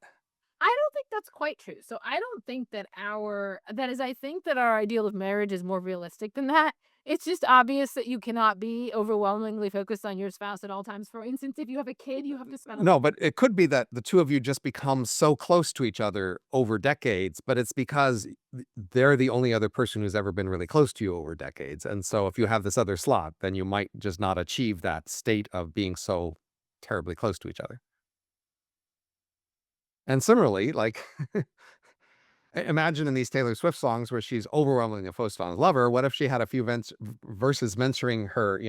I don't think that's quite true. So I don't think that I think that our ideal of marriage is more realistic than that. It's just obvious that you cannot be overwhelmingly focused on your spouse at all times. For instance, if you have a kid, you have to spend a lot. No, but it could be that the two of you just become so close to each other over decades, but it's because they're the only other person who's ever been really close to you over decades. And so if you have this other slot, then you might just not achieve that state of being so terribly close to each other. And similarly, like imagine in these Taylor Swift songs where she's overwhelmingly focused on a lover. What if she had a few verses mentioning her,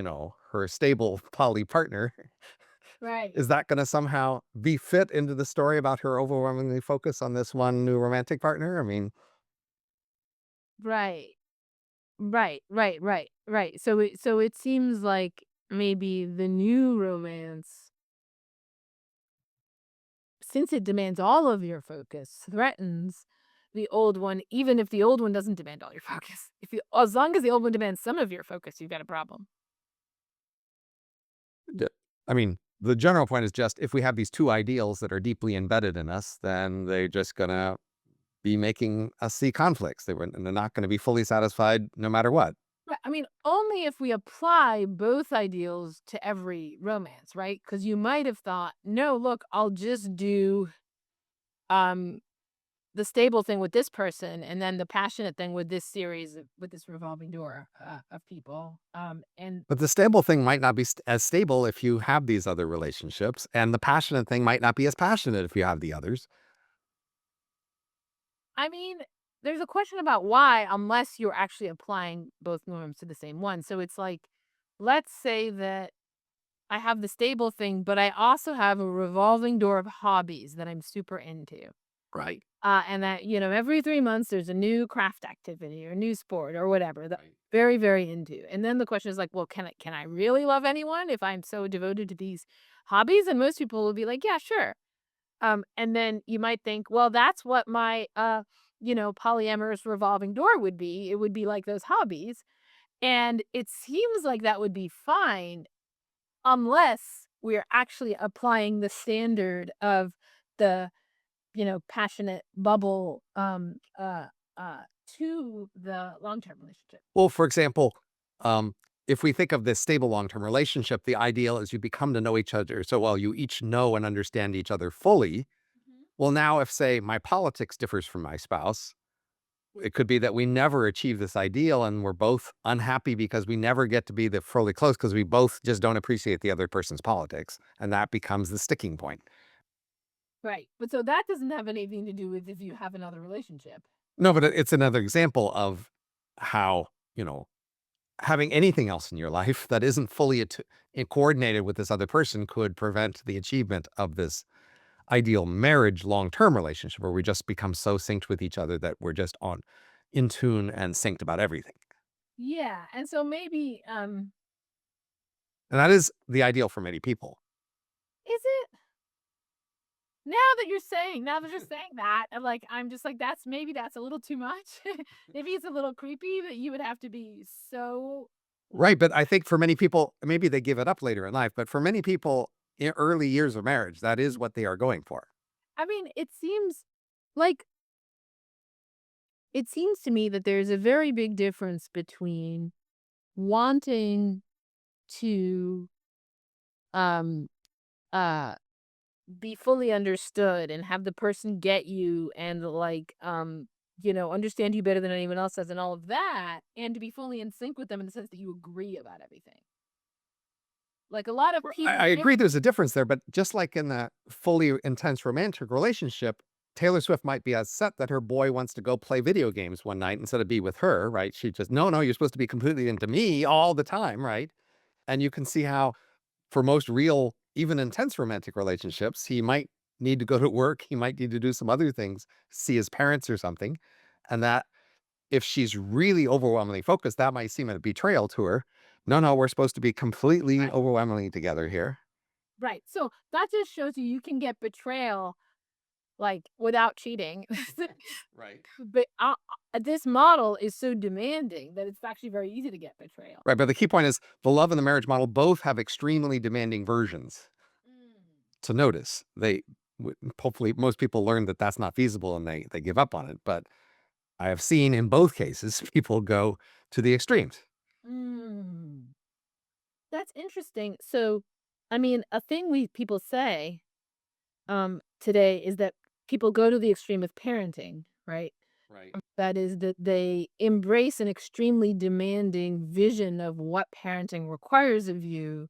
her stable poly partner? Right. Is that going to somehow be fit into the story about her overwhelmingly focus on this one new romantic partner? I mean, Right. Right. So it seems like maybe the new romance, since it demands all of your focus, threatens the old one, even if the old one doesn't demand all your focus. If you As long as the old one demands some of your focus, you've got a problem. d- I mean, the general point is just if we have these two ideals that are deeply embedded in us, then they're just going to be making us see conflicts. And they're not going to be fully satisfied no matter what. Right. I mean, only if we apply both ideals to every romance, right? Because you might have thought, no, look, I'll just do um the stable thing with this person and then the passionate thing with this with this revolving door of people. And But the stable thing might not be as stable if you have these other relationships, and the passionate thing might not be as passionate if you have the others. I mean, there's a question about why, unless you're actually applying both norms to the same one. So it's like, let's say that I have the stable thing, but I also have a revolving door of hobbies that I'm super into. Right. And that, every 3 months there's a new craft activity or new sport or whatever that I'm Right. very, very into. And then the question is like, well, can I really love anyone if I'm so devoted to these hobbies? And most people will be like, yeah, sure. And then you might think, well, that's what my polyamorous revolving door would be. It would be like those hobbies. And it seems like that would be fine unless we're actually applying the standard of the passionate bubble, uh, to the long-term relationship. Well, for example, um, if we think of this stable long-term relationship, the ideal is you become to know each other so well, you each know and understand each other fully. Mhm. Well, now if say my politics differs from my spouse, it could be that we never achieve this ideal and we're both unhappy because we never get to be the fully close because we both just don't appreciate the other person's politics. And that becomes the sticking point. Right, but so that doesn't have anything to do with if you have another relationship. No, but it's another example of how, having anything else in your life that isn't fully coordinated with this other person could prevent the achievement of this ideal marriage long-term relationship where we just become so synced with each other that we're just on in tune and synced about everything. Yeah, and so maybe, And that is the ideal for many people. Is it? Now that you're saying that, I'm just like, that's a little too much. Maybe it's a little creepy that you would have to be so. Right, but I think for many people, maybe they give it up later in life, but for many people in early years of marriage, that is what they are going for. I mean, like it seems to me that there's a very big difference between wanting to um uh be fully understood and have the person get you and understand you better than anyone else does and all of that, and to be fully in sync with them in the sense that you agree about everything. Like a lot of I people. I agree there's a difference there, but just like in that fully intense romantic relationship, Taylor Swift might be upset that her boy wants to go play video games one night instead of be with her, right? She just, no, no, you're supposed to be completely into me all the time, right? And you can see how, for most real, even intense romantic relationships, he might need to go to work. He might need to do some other things, see his parents or something. And that if she's really overwhelmingly focused, that might seem a betrayal to her. No, no, we're supposed to be completely Right. overwhelmingly together here. Right. So that just shows you can get betrayal without cheating. Right. But this model is so demanding that it's actually very easy to get betrayal. Right. But the key point is the love and the marriage model both have extremely demanding versions Mm. to notice. Hopefully, most people learn that that's not feasible and they give up on it. But I have seen in both cases people go to the extremes. Mm. That's interesting. So, I mean, a thing we people say today is that people go to the extreme of parenting, right? Right. That is that they embrace an extremely demanding vision of what parenting requires of you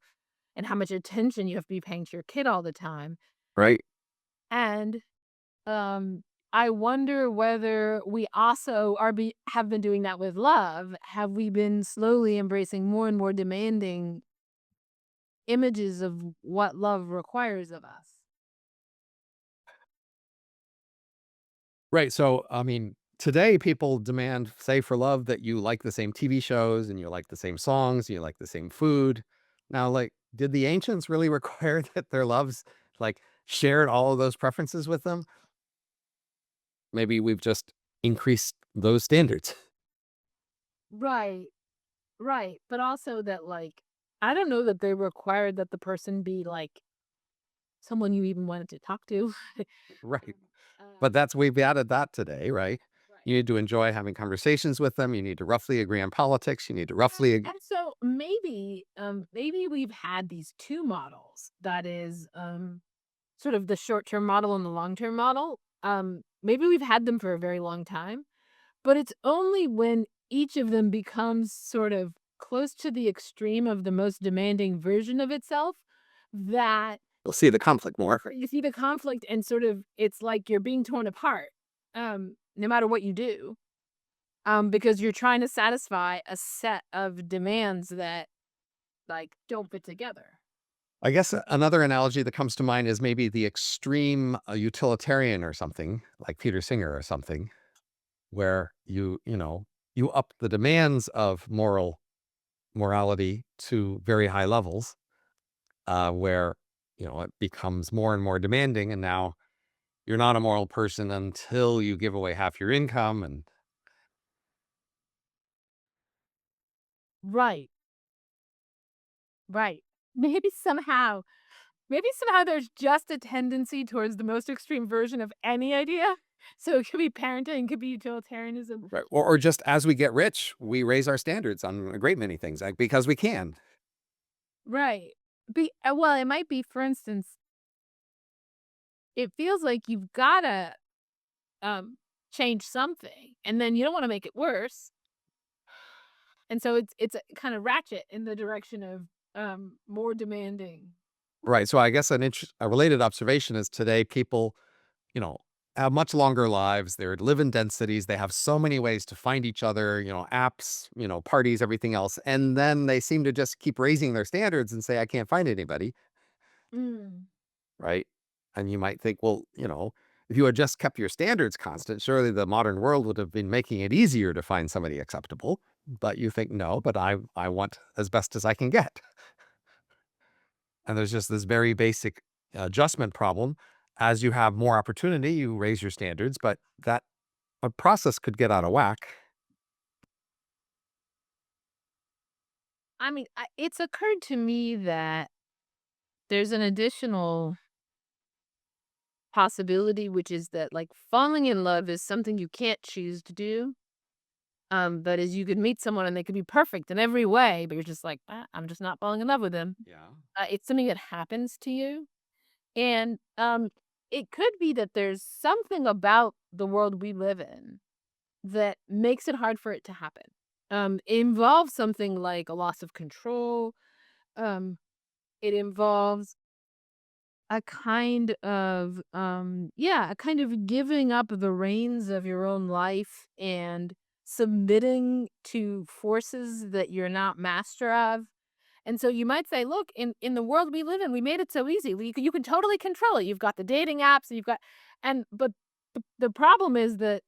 and how much attention you have to be paying to your kid all the time. Right. And um I wonder whether we also have been doing that with love. Have we been slowly embracing more and more demanding images of what love requires of us? Right. So, I mean, today people demand, say, for love that you like the same TV shows and you like the same songs, you like the same food. Now, like, did the ancients really require that their loves like shared all of those preferences with them? Maybe we've just increased those standards. Right. Right, but also that, I don't know that they required that the person be, someone you even wanted to talk to. Right. But Um, that's we've added that today, right? right. You need to enjoy having conversations with them. You need to roughly agree on politics. You need to roughly And so maybe we've had these 2 models, that is, sort of the short-term model and the long-term model. Maybe we've had them for a very long time, but it's only when each of them becomes sort of close to the extreme of the most demanding version of itself that you'll see the conflict more. you see the conflict, and sort of it's like you're being torn apart, no matter what you do, because you're trying to satisfy a set of demands that, don't fit together. I guess another analogy that comes to mind is maybe the extreme utilitarian or something, like Peter Singer or something, where you up the demands of morality to very high levels, where it becomes more and more demanding, and now you're not a moral person until you give away half your income, and Right, right. Maybe somehow Maybe somehow there's just a tendency towards the most extreme version of any idea. So it could be parenting, it could be utilitarianism. right, or just as we get rich, we raise our standards on a great many things, like because we can. Right. Well, it might be, for instance, it feels like you've gotta change something and then you don't want to make it worse. And so it's a kind of ratchet in the direction of more demanding. Right. So I guess a related observation is today people, you know, have much longer lives. They live in densities. They have so many ways to find each other, apps, parties, everything else. And then they seem to just keep raising their standards and say, I can't find anybody. Mm. Right. And you might think, well, if you had just kept your standards constant, surely the modern world would have been making it easier to find somebody acceptable. But you think, no, but I want as best as I can get. And there's just this very basic adjustment problem. As you have more opportunity, you raise your standards, but that a process could get out of whack. I mean, it's occurred to me that there's an additional possibility, which is that, like, falling in love is something you can't choose to do. But as you could meet someone and they could be perfect in every way, but you're just like, I'm just not falling in love with them. Yeah. It's something that happens to you. And it could be that there's something about the world we live in that makes it hard for it to happen. It involves something like a loss of control. Um, it involves a kind of, yeah, a kind of giving up the reins of your own life and submitting to forces that you're not master of. And so you might say, look, in the world we live in, we made it so easy. You can totally control it. You've got the dating apps, and you've got, and but the problem is that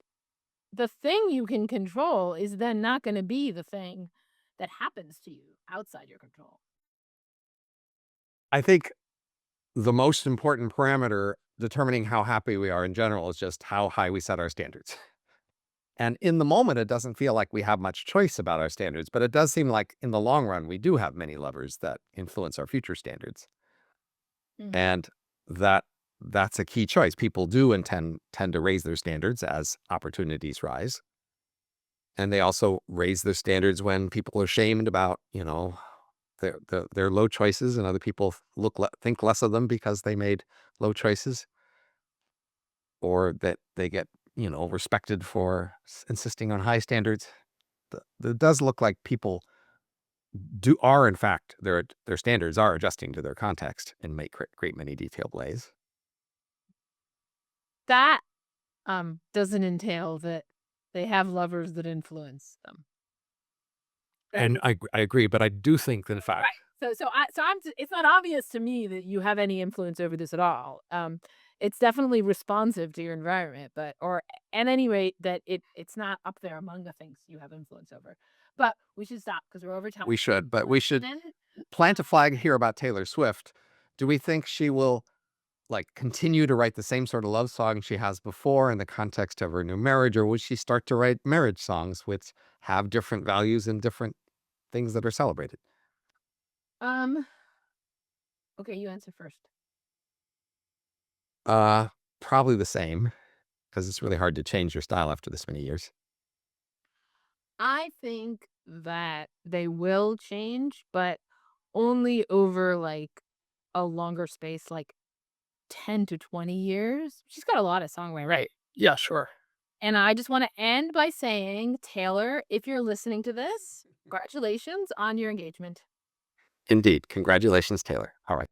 the thing you can control is then not going to be the thing that happens to you outside your control. I think the most important parameter determining how happy we are in general is just how high we set our standards. And in the moment, it doesn't feel like we have much choice about our standards, but it does seem like in the long run, we do have many levers that influence our future standards. Mhm. And that that's a key choice. People do tend to raise their standards as opportunities rise. And they also raise their standards when people are shamed about, their low choices, and other people think less of them because they made low choices, or that they get, respected for insisting on high standards. It does look like people do are in fact their standards are adjusting to their context in make great many detailed ways. That doesn't entail that they have lovers that influence them. And I agree, but I do think that in Right. fact It's not obvious to me that you have any influence over this at all. It's definitely responsive to your environment, but or at any rate that it's not up there among the things you have influence over. But we should stop because we're over time. we should Then plant a flag here about Taylor Swift. Do we think she will like continue to write the same sort of love song she has before in the context of her new marriage, or would she start to write marriage songs which have different values and different things that are celebrated? um okay, you answer first. Uh, Probably the same, because it's really hard to change your style after this many years. I think that they will change, but only over like a longer space, like 10 to 20 years. She's got a lot of songwriting. Right. Yeah, sure. And I just want to end by saying, Taylor, if you're listening to this, congratulations on your engagement. Indeed. Congratulations, Taylor. All right.